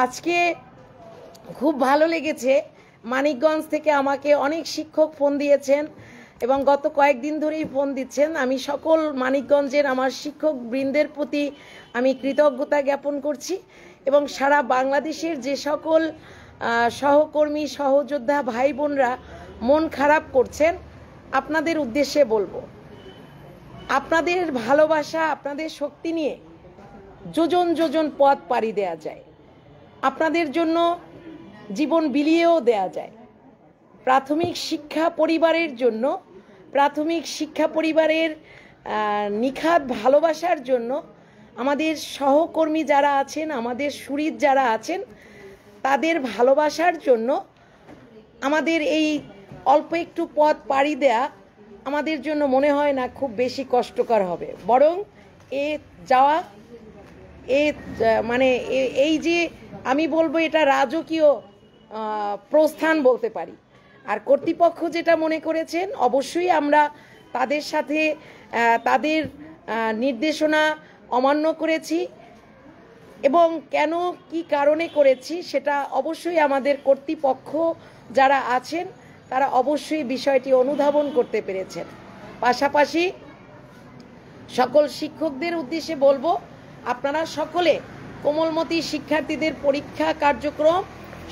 আজকে খুব ভালো লেগেছে। মানিকগঞ্জ থেকে আমাকে অনেক শিক্ষক ফোন দিয়েছেন এবং গত কয়েকদিন ধরেই ফোন দিচ্ছেন। আমি সকল মানিকগঞ্জের আমার শিক্ষক বৃন্দের প্রতি আমি কৃতজ্ঞতা জ্ঞাপন করছি এবং সারা বাংলাদেশের যে সকল সহকর্মী সহযোদ্ধা ভাই বোনরা মন খারাপ করছেন, আপনাদের উদ্দেশ্যে বলবো, আপনাদের ভালোবাসা, আপনাদের শক্তি নিয়ে যোজন যোজন পথ পাড়ি দেয়া যায়, আপনাদের জন্য জীবন বিলিয়েও দেয়া যায়। প্রাথমিক শিক্ষা পরিবারের জন্য, প্রাথমিক শিক্ষা পরিবারের নিখাদ ভালোবাসার জন্য আমাদের সহকর্মী যারা আছেন, আমাদের সুহৃদ যারা আছেন, তাদের ভালোবাসার জন্য আমাদের এই অল্প একটু পথ পাড়ি দেয়া আমাদের জন্য মনে হয় না খুব বেশি কষ্টকর হবে। বরং যাওয়া মানে এই যে আমি বলবো এটা রাজকীয় প্রস্থান বলতে পারি। আর কর্তৃপক্ষ যেটা মনে করেছেন, অবশ্যই আমরা তাদের সাথে তাদের নির্দেশনা অমান্য করেছি এবং কেন কি কারণে করেছি সেটা অবশ্যই আমাদের কর্তৃপক্ষ যারা আছেন তারা অবশ্যই বিষয়টি অনুধাবন করতে পেরেছেন। পাশাপাশি সকল শিক্ষকদের উদ্দেশ্যে বলবো, আপনারা সকলে কোমলমতি শিক্ষার্থীদের পরীক্ষা কার্যক্রম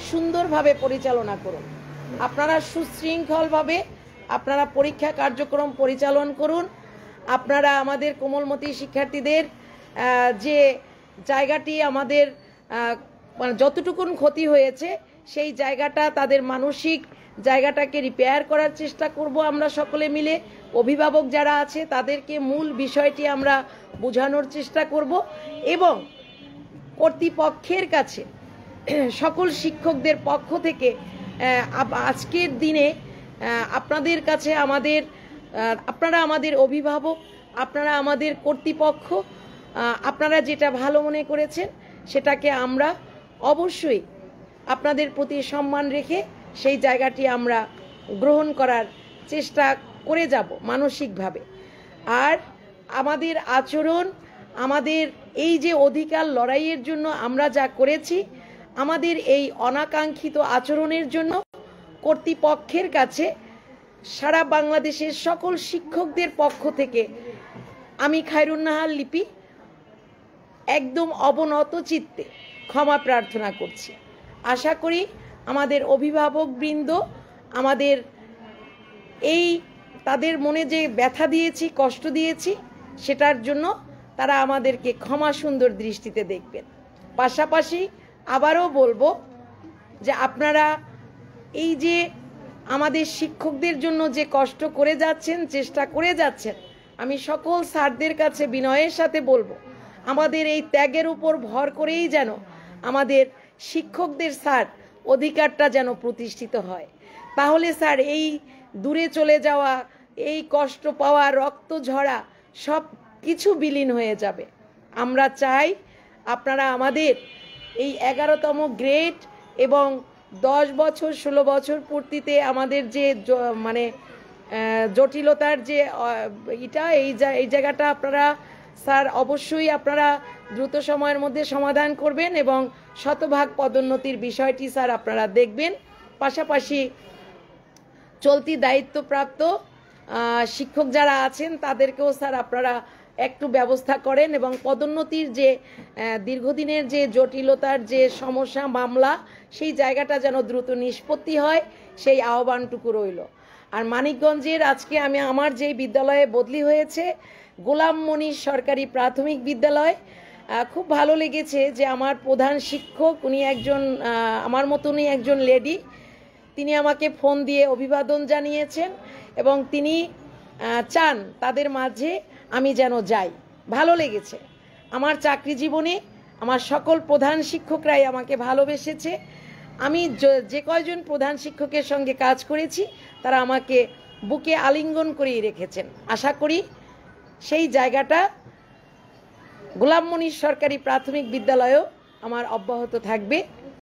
সুন্দরভাবে পরিচালনা করুন। আপনারা সুশৃঙ্খলভাবে আপনারা পরীক্ষা কার্যক্রম পরিচালন করুন। আপনারা আমাদের কোমলমতি শিক্ষার্থীদের যে জায়গাটি আমাদের যতটুকুন ক্ষতি হয়েছে সেই জায়গাটা, তাদের মানসিক জায়গাটাকে রিপেয়ার করার চেষ্টা করব আমরা সকলে মিলে। অভিভাবক যারা আছে তাদেরকে মূল বিষয়টি আমরা বোঝানোর চেষ্টা করব এবং কর্তৃপক্ষের কাছে সকল শিক্ষকদের পক্ষ থেকে আজকের দিনে আপনাদের কাছে আপনারা আমাদের অভিভাবক, আপনারা আমাদের কর্তৃপক্ষ, আপনারা যেটা ভালো মনে করেছেন সেটাকে আমরা অবশ্যই আপনাদের প্রতি সম্মান রেখে সেই জায়গাটি আমরা গ্রহণ করার চেষ্টা করে যাব মানসিকভাবে। আর আমাদের আচরণ, আমাদের এই যে অধিকার লড়াইয়ের জন্য আমরা যা করেছি, আমাদের এই অনাকাঙ্ক্ষিত আচরণের জন্য কর্তৃপক্ষের কাছে সারা বাংলাদেশের সকল শিক্ষকদের পক্ষ থেকে আমি খায়রুন্নাহার লিপি একদম অবনত চিত্তে ক্ষমা প্রার্থনা করছি। আশা করি আমাদের অভিভাবক বৃন্দ আমাদের এই তাদের মনে যে ব্যথা দিয়েছি, কষ্ট দিয়েছি, সেটার জন্য তারা আমাদেরকে ক্ষমা সুন্দর দৃষ্টিতে দেখবেন। পাশাপাশি আবারও বলবো যে আপনারা এই যে আমাদের শিক্ষকদের জন্য যে কষ্ট করে যাচ্ছেন, চেষ্টা করে যাচ্ছেন, আমি সকল স্যারদের কাছে বিনয়ের সাথে বলবো, আমাদের এই ত্যাগের উপর ভর করেই যেন আমাদের শিক্ষকদের স্যার অধিকারটা যেন প্রতিষ্ঠিত হয়। তাহলে স্যার এই দূরে চলে যাওয়া, এই কষ্ট পাওয়া, রক্ত ঝরা সব কিছু বিলীন হয়ে যাবে। আমরা চাই আপনারা আমাদের এই 11তম গ্রেড এবং 10 বছর 16 বছর পূর্তিতে আমাদের যে মানে জটিলতার যে এই জায়গাটা আপনারা স্যার অবশ্যই আপনারা দ্রুত সময়ের মধ্যে সমাধান করবেন এবং শতভাগ পদোন্নতির বিষয়টি স্যার আপনারা দেখবেন। পাশাপাশি চলতি দায়িত্বপ্রাপ্ত শিক্ষক যারা আছেন তাদেরকেও স্যার আপনারা একটু ব্যবস্থা করেন এবং পদোন্নতির যে দীর্ঘদিনের যে জটিলতার যে সমস্যা, মামলা, সেই জায়গাটা যেন দ্রুত নিষ্পত্তি হয়, সেই আহ্বানটুকু রইল। আর মানিকগঞ্জের আজকে আমি আমার যেই বিদ্যালয়ে বদলি হয়েছে, গোলাম মনির সরকারি প্রাথমিক বিদ্যালয়, খুব ভালো লেগেছে যে আমার প্রধান শিক্ষক উনি একজন আমার মতনই একজন লেডি, তিনি আমাকে ফোন দিয়ে অভিবাদন জানিয়েছেন এবং তিনি চান তাদের মাঝে আমি যেন যাই। ভালো লেগেছে। আমার চাকরি জীবনে আমার সকল প্রধান শিক্ষকরাই আমাকে ভালোবেসেছে। আমি যে কয়জন প্রধান শিক্ষকের সঙ্গে কাজ করেছি তারা আমাকে বুকে আলিঙ্গন করেই রেখেছেন। আশা করি সেই জায়গাটা গোলাম মনির সরকারি প্রাথমিক বিদ্যালয়েও আমার অব্যাহত থাকবে।